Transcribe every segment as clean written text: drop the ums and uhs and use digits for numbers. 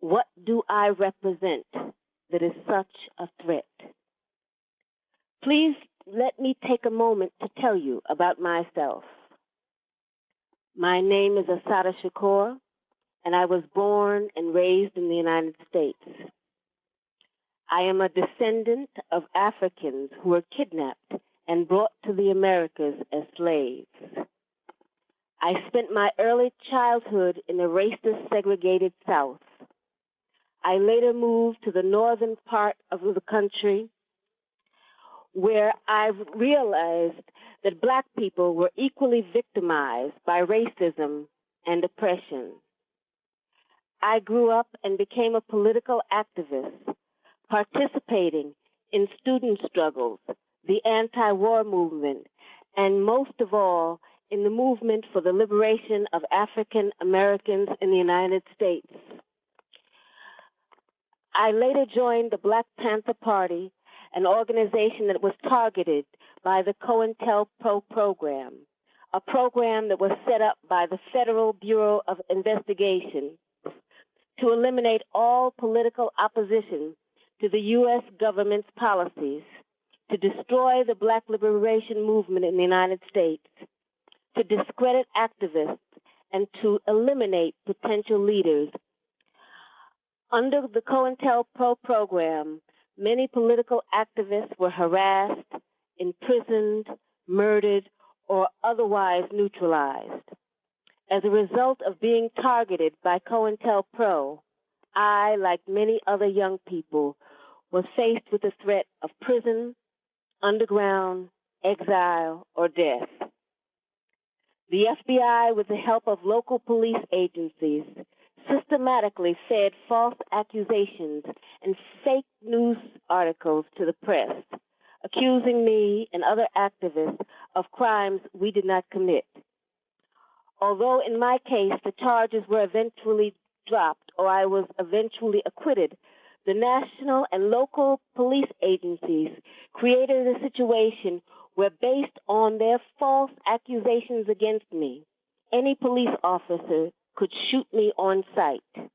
What do I represent that is such a threat? Please let me take a moment to tell you about myself. My name is Assata Shakur, and I was born and raised in the United States. I am a descendant of Africans who were kidnapped and brought to the Americas as slaves. I spent my early childhood in the racist segregated South. I later moved to the northern part of the country where I realized that black people were equally victimized by racism and oppression. I grew up and became a political activist, participating in student struggles, the anti-war movement, and most of all, in the movement for the liberation of African Americans in the United States. I later joined the Black Panther Party, an organization that was targeted by the COINTELPRO program, a program that was set up by the Federal Bureau of Investigation to eliminate all political opposition to the U.S. government's policies, to destroy the black liberation movement in the United States, to discredit activists, and to eliminate potential leaders. Under the COINTELPRO program, many political activists were harassed, imprisoned, murdered, or otherwise neutralized. As a result of being targeted by COINTELPRO, I, like many other young people, was faced with the threat of prison, underground, exile, or death. The FBI, with the help of local police agencies, systematically fed false accusations and fake news articles to the press, accusing me and other activists of crimes we did not commit. Although in my case the charges were eventually dropped or I was eventually acquitted, the national and local police agencies created a situation where, based on their false accusations against me, any police officer could shoot me on sight.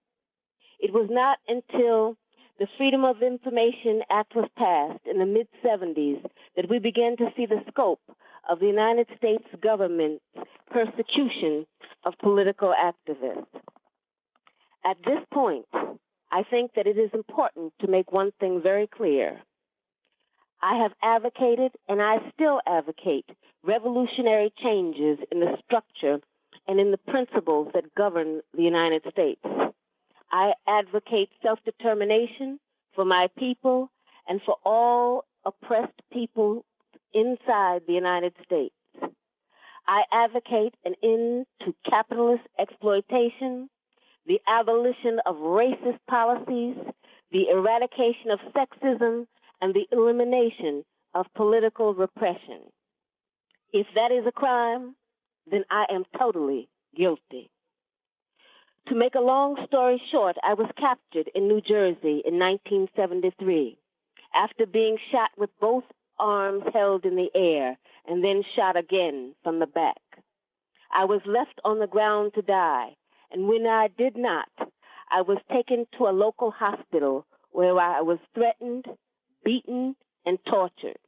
It was not until the Freedom of Information Act was passed in the mid-'70s that we began to see the scope of the United States government's persecution of political activists. At this point, I think that it is important to make one thing very clear. I have advocated, and I still advocate, revolutionary changes in the structure and in the principles that govern the United States. I advocate self-determination for my people and for all oppressed people inside the United States. I advocate an end to capitalist exploitation, the abolition of racist policies, the eradication of sexism, and the elimination of political repression. If that is a crime, then I am totally guilty. To make a long story short, I was captured in New Jersey in 1973 after being shot with both arms held in the air and then shot again from the back. I was left on the ground to die, and when I did not, I was taken to a local hospital where I was threatened, beaten, and tortured.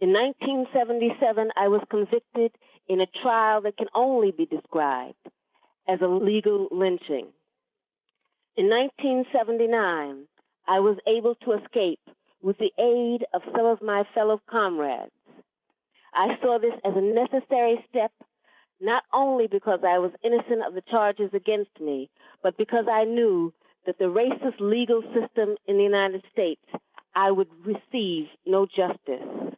In 1977, I was convicted in a trial that can only be described as a legal lynching. In 1979, I was able to escape with the aid of some of my fellow comrades. I saw this as a necessary step, not only because I was innocent of the charges against me, but because I knew that the racist legal system in the United States, I would receive no justice.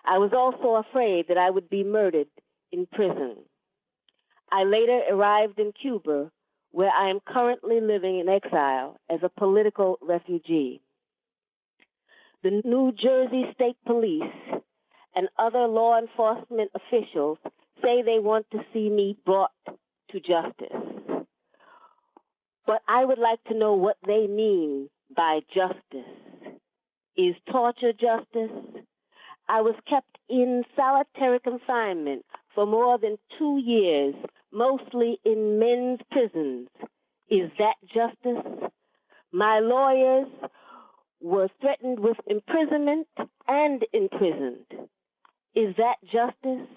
I was also afraid that I would be murdered in prison. I later arrived in Cuba, where I am currently living in exile as a political refugee. The New Jersey State Police and other law enforcement officials say they want to see me brought to justice. But I would like to know what they mean by justice. Is torture justice? I was kept in solitary confinement for more than 2 years, mostly in men's prisons. Is that justice? My lawyers were threatened with imprisonment and imprisoned. Is that justice?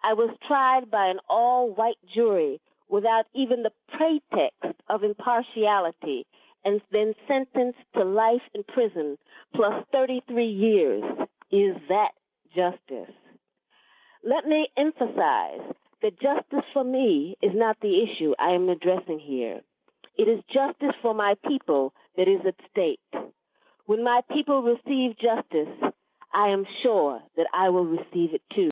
I was tried by an all-white jury without even the pretext of impartiality and then sentenced to life in prison plus 33 years. Is that justice? Let me emphasize that justice for me is not the issue I am addressing here. It is justice for my people that is at stake. When my people receive justice, I am sure that I will receive it too.